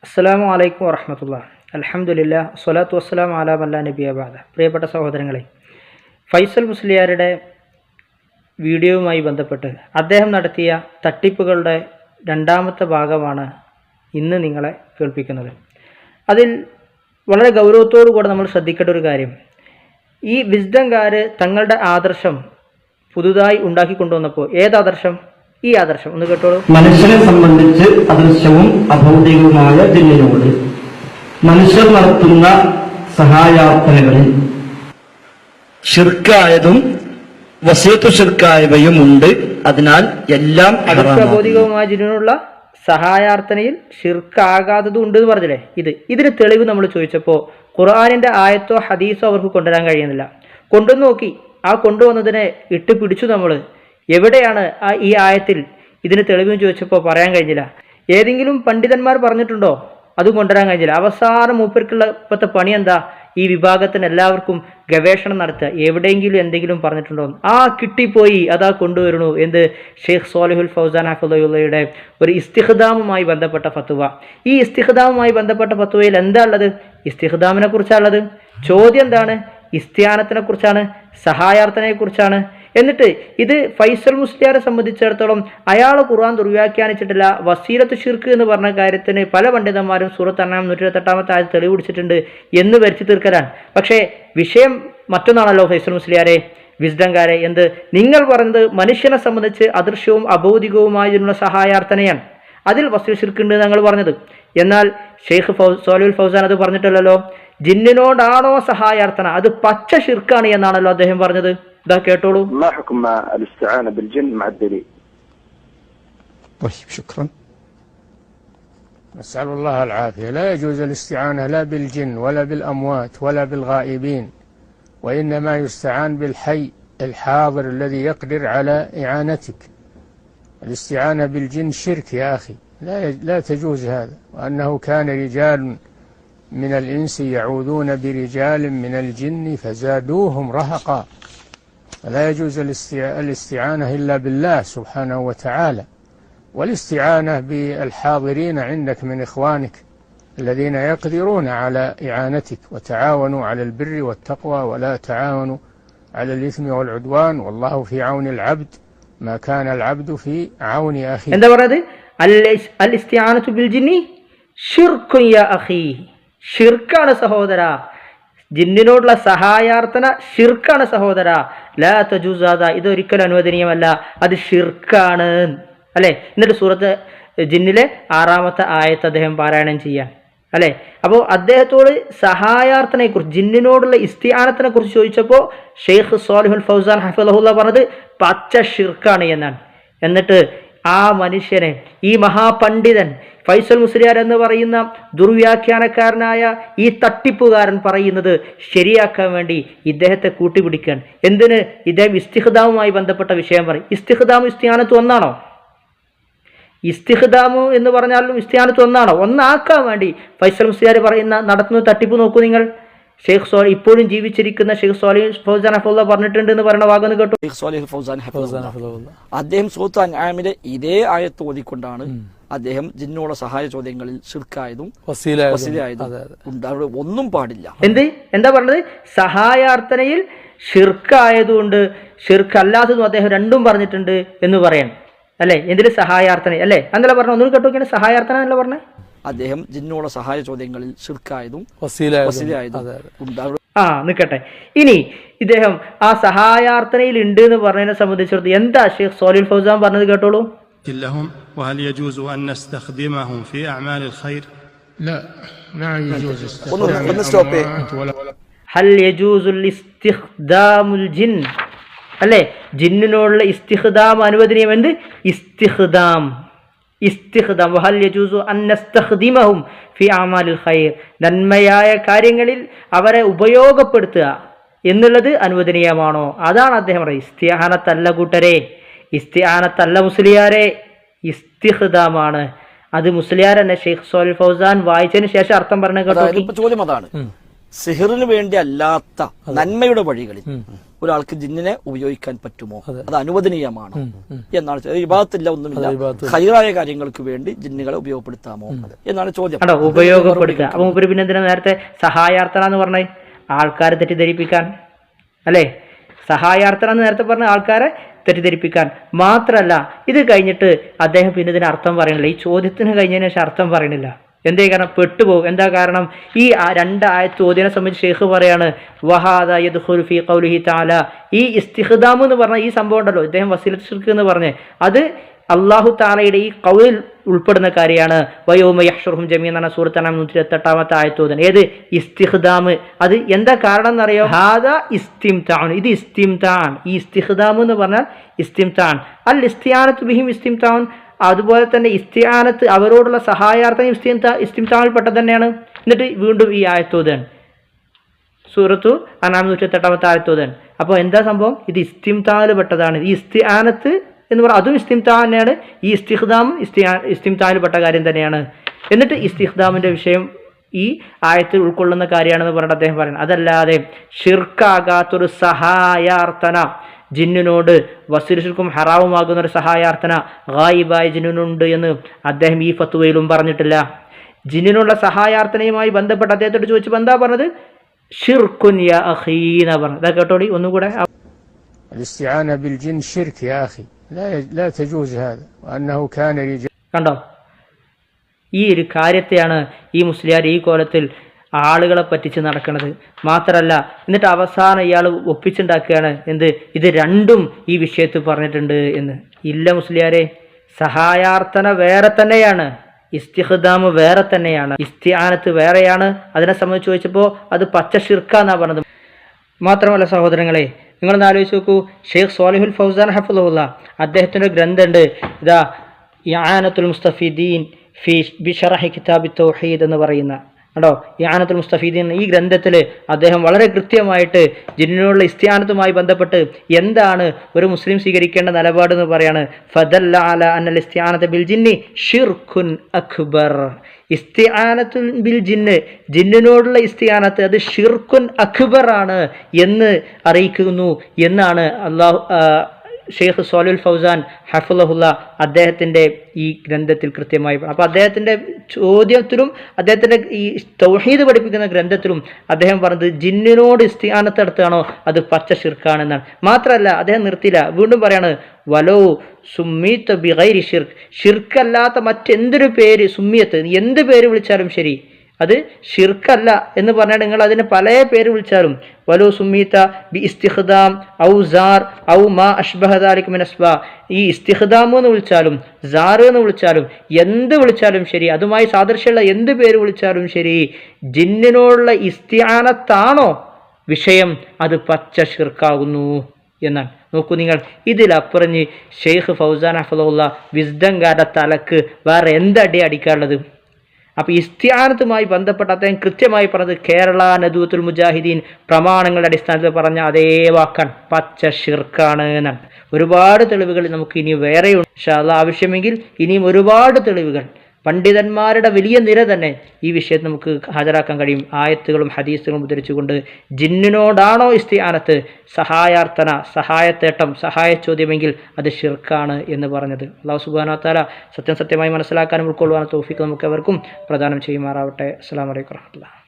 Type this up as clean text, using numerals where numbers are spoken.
അസ്സലാമു അലൈക്കും വറഹ്മത്തുള്ളാഹി. അൽഹംദുലില്ലാഹ് സ്വലാത്തു വസ്സലാമു അലാ മല്ലാ നബിയ ബഅദ. പ്രിയപ്പെട്ട സഹോദരങ്ങളെ, ഫൈസൽ മുസ്ലിയാരുടെ വീഡിയോയുമായി ബന്ധപ്പെട്ട് അദ്ദേഹം നടത്തിയ തട്ടിപ്പുകളുടെ രണ്ടാമത്തെ ഭാഗമാണ് ഇന്ന് നിങ്ങളെ കേൾപ്പിക്കുന്നത്. അതിൽ വളരെ ഗൗരവത്തോടു കൂടെ നമ്മൾ ശ്രദ്ധിക്കേണ്ട ഒരു കാര്യം, ഈ വിസ്ഡംകാർ തങ്ങളുടെ ആദർശം പുതുതായി ഉണ്ടാക്കിക്കൊണ്ടുവന്നപ്പോൾ ഏതാദർശം? ഈ ആദർശം ഒന്ന് കേട്ടോളൂ. മനുഷ്യനെ സംബന്ധിച്ച് അദൃശ്യവും അഭൗതികവുമായ ജിന്നിനോട് മനുഷ്യർ നടത്തുന്ന സഹായാർത്ഥനകളിൽ ശിർക്കായതും വസിയത്തു ശിർക്കായവയും ഉണ്ട്. അതിനാൽ എല്ലാം അഭൗതികവുമായ ജിന്നിനുള്ള സഹായാർത്ഥനയിൽ ഷിർക്കാകാത്തതും ഉണ്ട് എന്ന് പറഞ്ഞില്ലേ. ഇതിന് തെളിവ് നമ്മൾ ചോദിച്ചപ്പോൾ ഖുർആനിന്റെ ആയത്തോ ഹദീസോ അവർക്ക് കൊണ്ടുവരാൻ കഴിയുന്നില്ല. കൊണ്ടുവന്ന് നോക്കി, ആ കൊണ്ടുവന്നതിനെ ഇട്ട് പിടിച്ചു. നമ്മൾ എവിടെയാണ് ഈ ആയത്തിൽ ഇതിന് തെളിവെന്ന് ചോദിച്ചപ്പോൾ പറയാൻ കഴിഞ്ഞില്ല. ഏതെങ്കിലും പണ്ഡിതന്മാർ പറഞ്ഞിട്ടുണ്ടോ? അതും കൊണ്ടുവരാൻ കഴിഞ്ഞില്ല. അവസാനം മൂപ്പർക്കുള്ള ഇപ്പോഴത്തെ പണി എന്താ? ഈ വിഭാഗത്തിന് എല്ലാവർക്കും ഗവേഷണം നടത്തുക. എവിടെയെങ്കിലും എന്തെങ്കിലും പറഞ്ഞിട്ടുണ്ടോ? കിട്ടിപ്പോയി, അതാ കൊണ്ടുവരണു. എന്ത്? ഷെയ്ഖ് സ്വാലിഹുൽ ഫൗസാൻ ഹഫിദുള്ളയുടെ ഒരു ഇസ്തിഖ്ദാമുമായി ബന്ധപ്പെട്ട ഫത്വ. ഈ ഇസ്തിഖ്ദാമുമായി ബന്ധപ്പെട്ട ഫത്വയിൽ എന്താ ഉള്ളത്? ഇസ്തിഖ്ദാമിനെ കുറിച്ചാണുള്ളത്. ചോദ്യം എന്താണ്? ഇസ്തിആനത്തിനെ കുറിച്ചാണ്, സഹായാർത്ഥനയെ കുറിച്ചാണ്. എന്നിട്ട് ഇത് ഫൈസൽ മുസ്ലിയാരെ സംബന്ധിച്ചിടത്തോളം അയാൾ ഖുർആൻ ദുർവ്യാഖ്യാനിച്ചിട്ടില്ല. വസീലത്ത് ഷിർക്ക് എന്ന് പറഞ്ഞ കാര്യത്തിന് പല പണ്ഡിതന്മാരും സൂറത്ത് അൻആം 128 ആയത്ത് തെളിവ് പിടിച്ചിട്ടുണ്ട് എന്ന് വരുത്തി തീർക്കലാണ്. പക്ഷേ വിഷയം മറ്റൊന്നാണല്ലോ ഫൈസൽ മുസ്ലിയാരെ, വിസ്ഡംകാരെ. എന്ത്? നിങ്ങൾ പറഞ്ഞത് മനുഷ്യനെ സംബന്ധിച്ച് അദൃശ്യവും അഭൗതികവുമായുള്ള സഹായാർത്ഥനയാണ്, അതിൽ വസീല ഷിർക്ക് ഉണ്ട് ഞങ്ങൾ പറഞ്ഞത്. എന്നാൽ ഷെയ്ഖ് സ്വാലിഹുൽ ഫൗസാൻ അത് പറഞ്ഞിട്ടില്ലല്ലോ. ജിന്നിനോടാണോ സഹായാർത്ഥന? അത് പച്ച ഷിർക്കാണ് എന്നാണല്ലോ അദ്ദേഹം പറഞ്ഞത്. ده كيتولو ما حكم الاستعانة بالجن مع الدليل؟ طيب شكرا. نسأل الله العافية. لا يجوز الاستعانة لا بالجن ولا بالأموات ولا بالغائبين، وإنما يستعان بالحي الحاضر الذي يقدر على إعانتك. الاستعانة بالجن شرك يا أخي، لا تجوز هذا. وأنه كان رجال من الإنس يعوذون برجال من الجن فزادوهم رهقا. لا يجوز الاستعانة إلا بالله سبحانه وتعالى، والاستعانة بالحاضرين عندك من إخوانك الذين يقدرون على إعانتك. وتعاونوا على البر والتقوى ولا تعاونوا على الإثم والعدوان، والله في عون العبد ما كان العبد في عون أخيه. عند ورد الاستعانة بالجن شرك يا أخي، شركان സഹോദരാ. ജിന്നിനോടുള്ള സഹായാർത്ഥന ഷിർക്കാണ് സഹോദര. ലാ തജൂസാദ, ഇതൊരിക്കലും അനുവദനീയമല്ല, അത് ഷിർക്കാണ് അല്ലെ. എന്നിട്ട് സൂറത്ത് ജിന്നിലെ 6-ാമത്തെ ആയത്ത് അദ്ദേഹം പാരായണം ചെയ്യാൻ അല്ലെ. അപ്പോൾ അദ്ദേഹത്തോട് സഹായാർത്ഥനയെക്കുറിച്ച്, ജിന്നിനോടുള്ള ഇസ്തിആനത്തിനെ കുറിച്ച് ചോദിച്ചപ്പോൾ ഷെയ്ഖ് സ്വാലിഹുൽ ഫൗസാൻ ഹഫിദുള്ള പറഞ്ഞത് പച്ച ഷിർക്കാണ് എന്നാണ്. എന്നിട്ട് ആ മനുഷ്യനെ, ഈ മഹാപണ്ഡിതൻ ഫൈസൽ മുസ്ലിയാർ എന്ന് പറയുന്ന ദുർവ്യാഖ്യാനക്കാരനായ ഈ തട്ടിപ്പുകാരൻ പറയുന്നത് ശരിയാക്കാൻ വേണ്ടി ഇദ്ദേഹത്തെ കൂട്ടിപ്പിടിക്കാൻ. എന്തിന്? ഇദ്ദേഹം ഇസ്തിഖ്ദാമുമായി ബന്ധപ്പെട്ട വിഷയം പറയും. ഇസ്തിഖ്ദാമു ഇസ്തിആനത്ത് ഒന്നാണോ? ഇസ്തിഖ്ദാമു എന്ന് പറഞ്ഞാലും ഇസ്തിആനത്ത് ഒന്നാണോ? ഒന്നാക്കാൻ വേണ്ടി ഫൈസൽ മുസ്ലിയാർ പറയുന്ന നടത്തുന്ന തട്ടിപ്പ് നോക്കൂ നിങ്ങൾ. ഷെയ്ഖ് സ്വാലി, ഇപ്പോഴും ജീവിച്ചിരിക്കുന്ന ഷെയ്ഖ് സ്വാലിഹ് ഫൗസാൻ ഹഫിദുള്ള പറഞ്ഞിട്ടുണ്ട് എന്ന് പറയുന്ന ഭാഗം കേട്ടു. ഷെയ്ഖ് സ്വാലിഹ് ഫൗസാൻ ഹഫിദുള്ള അദ്ദേഹം സൂറത്ത് അൻആമിലെ ഇതേ ആയത്ത് ഓതിക്കൊണ്ടാണ് അദ്ദേഹം ജിന്നോട് സഹായ ചോദ്യങ്ങളിൽ ഷിർക്കായതും വസീലയായതും അവിടെ ഒന്നും പാടില്ല. എന്താ പറഞ്ഞത്? സഹായാർത്ഥനയിൽ ഷിർക്കായതുകൊണ്ട് ഷിർക്ക് അല്ലാത്തതും അദ്ദേഹം രണ്ടും പറഞ്ഞിട്ടുണ്ട് എന്ന് പറയണം അല്ലെ. എന്തിന്? സഹായാർത്ഥന അല്ലെ. അങ്ങനെ പറഞ്ഞു. ഒന്നും കേട്ടോക്കിയാണ് സഹായാർത്ഥന എന്നല്ല പറഞ്ഞത്. അദ്ദേഹം ജിന്നോട് സഹായ ചോദ്യങ്ങളിൽ ഷിർക്കായതും വസീലയായതും നിൽക്കട്ടെ. ഇനി ഇദ്ദേഹം ആ സഹായാർത്ഥനയിൽ ഉണ്ട് എന്ന് പറഞ്ഞതിനെ സംബന്ധിച്ചിടത്തോളം എന്താ ഷെയ്ഖ് സ്വാലിഹുൽ ഫൗസാൻ പറഞ്ഞത് കേട്ടോളൂ. لهم وهل يجوز أن نستخدمهم في أعمال الخير؟ لا يجوز هل يجوز الاستخدام الجن അല്ലേ. ജിന്നിനോടുള്ള ഇസ്തിഖ്ദാം അനുവദനീയം. എന്ത്? ഇസ്തിഖ്ദാം വഹൽ യജൂസു അൻ നസ്തഖ്ദിമഹും ഫി അഅമാലിൽ ഖൈർ, നന്മയായ കാര്യങ്ങളിൽ അവരെ ഉപയോഗപ്പെടുത്തുക എന്നുള്ളത് അനുവദനീയമാണോ? അതാണ് അദ്ദേഹം പറയുന്നത്. ഇസ്തിആനത്തല്ല കൂട്ടരെ, ഇസ്തിആനത്തല്ല മുസ്ലിയാരെ, ഇസ്തിഖ്ദാമാണ്. അത് മുസ്ലിയാർ തന്നെ ഷെയ്ഖ് സ്വാലിഹ് ഫൗസാൻ വായിച്ചതിന് ശേഷം അർത്ഥം പറഞ്ഞ കേട്ടോ. ചോദ്യം അതാണ്. സിഹറിന് വേണ്ടി അല്ലാത്ത നന്മയുടെ വഴികളിൽ ഒരാൾക്ക് ജിന്നിനെ ഉപയോഗിക്കാൻ പറ്റുമോ, അത് അനുവദനീയമാണോ എന്നാണ് ഇബാദത്തില്ല, ഒന്നുമില്ല, ഖൈറായ കാര്യങ്ങൾക്ക് വേണ്ടി ജിന്നുകളെ ഉപയോഗപ്പെടുത്താമോ എന്നാണ് ചോദ്യം. ഉപയോഗപ്പെടുത്തുക. അപ്പൊ മൂപ്പര് പിന്നെ എന്തിനാ നേരത്തെ സഹായാർത്ഥന എന്ന് പറഞ്ഞേ? ആൾക്കാരെ തെറ്റിദ്ധരിപ്പിക്കാൻ അല്ലേ? സഹായാർത്ഥന എന്ന് നേരത്തെ പറഞ്ഞ ആൾക്കാരെ തെറ്റിദ്ധരിപ്പിക്കാൻ മാത്രമല്ല. ഇത് കഴിഞ്ഞിട്ട് അദ്ദേഹം പിന്നെ ഇതിന് അർത്ഥം പറയണില്ല. ഈ ചോദ്യത്തിന് കഴിഞ്ഞതിന് ശേഷം അർത്ഥം പറയണില്ല. എന്തേ കാരണം? പെട്ടുപോകും. എന്താ കാരണം? ഈ 2 ആയത്ത് ഓതിനെ സംബന്ധിച്ച് ഷെയ്ഖ് പറയാണ് വഹാദ യദ്ഖുലു ഫീ ഖൗലിഹി തആല, ഈ ഇസ്തിഖ്ദാം എന്ന് പറഞ്ഞ ഈ സംഭവം ഉണ്ടല്ലോ, ഇദ്ദേഹം വസീലത്ത് ശിർക്ക് എന്ന് പറഞ്ഞ്, അത് അള്ളാഹു തആലയുടെ ഈ ഖൗലിൽ ഉൾപ്പെടുന്ന കാര്യമാണ്. വയൗമ യഹ്ശുറുഹും ജമീഅൻ എന്ന സൂറത്ത് അൻആം 128 ആയത്ത് ഓതുന്നത്. ഏത് ഇസ്തിഖ്ദാം? അത് എന്താ കാരണം എന്നറിയോ? ഹാദാ ഇസ്തിംതാൻ, ഇത് ഇസ്തിംതാൻ. ഈ ഇസ്തിഖ്ദാം എന്ന് പറഞ്ഞാൽ ഇസ്തിംതാൻ. അൽ ഇസ്തിആനത്തു ബിഹിം ഇസ്തിംതാൻ. അതുപോലെ തന്നെ ഇസ്തിആനത്ത്, അവരോടുള്ള സഹായാർത്ഥം ഇസ്തിംതാനിൽ പെട്ടത് തന്നെയാണ്. എന്നിട്ട് വീണ്ടും ഈ ആയത്തോതൻ സൂറത്തു അൻആം 128 ആയത്തോതൻ. അപ്പോൾ എന്താ സംഭവം? ഇത് ഇസ്തിംതാനിൽ പെട്ടതാണ്. ഈ ഇസ്തിആനത്ത് എന്ന് പറഞ്ഞാൽ അതും ഇസ്തിംതാൻ തന്നെയാണ്. ഈ ഇസ്തിഖ്ദാം ഇസ്തിംതാനിൽ പെട്ട കാര്യം തന്നെയാണ്. എന്നിട്ട് ഇസ്തിഖ്ദാമിന്റെ വിഷയം ഈ ആയത്തിൽ ഉൾക്കൊള്ളുന്ന കാര്യമാണെന്ന് പറഞ്ഞിട്ട് അദ്ദേഹം പറയുന്നത്. അതല്ലാതെ ഷിർക്കാകാത്തൊരു സഹായാർത്ഥന, ജിന്നിനോട് വസീലത്തും ഹറാവുമാകുന്ന ഒരു സഹായാർത്ഥന ഗായിബായ ജിന്നിനുണ്ട് എന്ന് അദ്ദേഹം ഈ ഫത്വയിലും പറഞ്ഞിട്ടില്ല. ജിന്നിനുള്ള സഹായാർത്ഥനയുമായി ബന്ധപ്പെട്ട് അദ്ദേഹത്തോട് ചോദിച്ചപ്പോൾ എന്താ പറഞ്ഞത്? ഷിർക്കുൻ യാ അഖീ എന്നാ പറഞ്ഞത്. അതാ കേട്ടോടി ഒന്നുകൂടെ. الاستعانة بالجن شرك يا أخي، لا تجوز هذا، وأنه كان رجال. കണ്ടോ, ഈ ഒരു കാര്യത്തെയാണ് ഈ മുസ്ലിയാർ ഈ കോലത്തിൽ ആളുകളെ പറ്റിച്ച് നടക്കുന്നത്. മാത്രമല്ല, എന്നിട്ട് അവസാനം ഇയാൾ ഒപ്പിച്ചുണ്ടാക്കുകയാണ് എന്ത്? ഇത് രണ്ടും ഈ വിഷയത്തിൽ പറഞ്ഞിട്ടുണ്ട് എന്ന്. ഇല്ല മുസ്ലിയാരെ, സഹായാർത്ഥന വേറെ തന്നെയാണ്, ഇസ്തിഖ്ദാം വേറെ തന്നെയാണ്, ഇസ്തിആനത്ത് വേറെയാണ്. അതിനെ സംബന്ധിച്ച് ചോദിച്ചപ്പോൾ അത് പച്ച ഷിർക്കാന്നാ പറഞ്ഞത്. മാത്രമല്ല സഹോദരങ്ങളെ, നിങ്ങളൊന്ന് ആലോചിച്ച് നോക്കൂ. ഷെയ്ഖ് സ്വാലിഹുൽ ഫൗസാൻ ഹഫിളഹുല്ലാ അദ്ദേഹത്തിൻ്റെ ഗ്രന്ഥമുണ്ട്, ഇതാ ഇആനത്തുൽ മുസ്തഫീദീൻ ഫി ബിശറഹി കിതാബി തൗഹീദ് എന്ന് പറയുന്ന, കണ്ടോ, ഇആനത്തുൽ മുസ്തഫീദീൻ. ഈ ഗ്രന്ഥത്തിൽ അദ്ദേഹം വളരെ കൃത്യമായിട്ട് ജിന്നിനുള്ള ഇസ്തിആനത്തുമായി ബന്ധപ്പെട്ട് എന്താണ് ഒരു മുസ്ലിം സ്വീകരിക്കേണ്ട നിലപാട് എന്ന് പറയാണ്. ഫദല്ല അല അന്നൽ ഇസ്തിആനത ബിൽ ജിന്നി ഷിർക്കുൻ അക്ബർ. ഇസ്തിആനത്തുൽ ബിൽ ജിന്ന്, ജിന്നിനോടുള്ള ഇസ്തിആനത്ത് അത് ഷിർക്കുൻ അക്ബർ ആണ് എന്ന് അറിയിക്കുന്നു എന്നാണ് ഷെയ്ഖ് സ്വാലിഹുൽ ഫൗസാൻ ഹഫിളഹുല്ലാ അദ്ദേഹത്തിൻ്റെ ഈ ഗ്രന്ഥത്തിൽ കൃത്യമായി. അപ്പോൾ അദ്ദേഹത്തിൻ്റെ ചോദ്യത്തിലും അദ്ദേഹത്തിൻ്റെ ഈ തൗഹീദ് പഠിപ്പിക്കുന്ന ഗ്രന്ഥത്തിലും അദ്ദേഹം പറഞ്ഞത് ജിന്നിനോട് ഇസ്തിആനത്ത് നടത്തുകയാണോ അത് പച്ച ഷിർക്കാണെന്നാണ്. മാത്രമല്ല അദ്ദേഹം നിർത്തിയില്ല, വീണ്ടും പറയാണ് വലോ സുമ്മീത്ത് ബിഗൈരി ഷിർക്ക്, ഷിർക്കല്ലാത്ത മറ്റെന്തൊരു പേര്, സുമ്മിയത്ത് എന്ത് പേര് വിളിച്ചാലും ശരി അത് ഷിർക്കല്ല എന്ന് പറഞ്ഞാൽ നിങ്ങൾ അതിന് പല പേര് വിളിച്ചാലും, വലോ സുമ്മീത്ത ബി ഇസ്തിഖ്ദാം ഔ സാർ ഔ മാ അഷ്ബഹ ദാലിക മിൻ അസ്ബാ, ഈ ഇസ്തിഖ്ദാം എന്ന് വിളിച്ചാലും സാർ എന്ന് വിളിച്ചാലും എന്ത് വിളിച്ചാലും ശരി, അതുമായി സാദൃശ്യമുള്ള എന്ത് പേര് വിളിച്ചാലും ശരി, ജിന്നിനോടുള്ള ഇസ്തിആനത്താണോ വിഷയം അത് പച്ച ഷിർക്കാകുന്നു എന്നാണ്. നോക്കൂ നിങ്ങൾ, ഇതിലപ്പുറഞ്ഞ് ഷെയ്ഖ് ഫൗസാൻ ഹഫിളഹുല്ലാ വിസ്ഡംകാരുടെ തലക്ക് വേറെ എന്തടി അടിക്കാനുള്ളത്? അപ്പോൾ ഇസ്തിആനത്തുമായി ബന്ധപ്പെട്ട് അദ്ദേഹം കൃത്യമായി പറഞ്ഞത് കേരള നദൂത്തുൽ മുജാഹിദീൻ പ്രമാണങ്ങളുടെ അടിസ്ഥാനത്തിൽ പറഞ്ഞ അതേ വാക്കാണ്, പച്ച ഷിർക്കാണ് എന്നാണ്. ഒരുപാട് തെളിവുകൾ നമുക്ക് ഇനി വേറെയുണ്ട് ഇൻഷാ അല്ലാഹ്. ആവശ്യമെങ്കിൽ ഇനിയും ഒരുപാട് തെളിവുകൾ പണ്ഡിതന്മാരുടെ വലിയ നിര തന്നെ ഈ വിഷയത്തിൽ നമുക്ക് ഹാജരാക്കാൻ കഴിയും. ആയത്തുകളും ഹദീസുകളും ഉദ്ധരിച്ചുകൊണ്ട് ജിന്നിനോടാണോ ഇസ്തിആനത്ത്, സഹായാർത്ഥന, സഹായത്തേട്ടം, സഹായ ചോദ്യമെങ്കിൽ അത് ഷിർക്കാണ് എന്ന് പറഞ്ഞത്. അല്ലാഹു സുബ്ഹാനഹു വ തആല സത്യമായി മനസ്സിലാക്കാനും ഉൾക്കൊള്ളുവാനും തൗഫീഖ് നമുക്ക് എവർക്കും പ്രദാനം ചെയ്യുമാറാവട്ടെ. അസ്സലാമു അലൈക്കും വറഹ്മത്തുള്ളാഹി.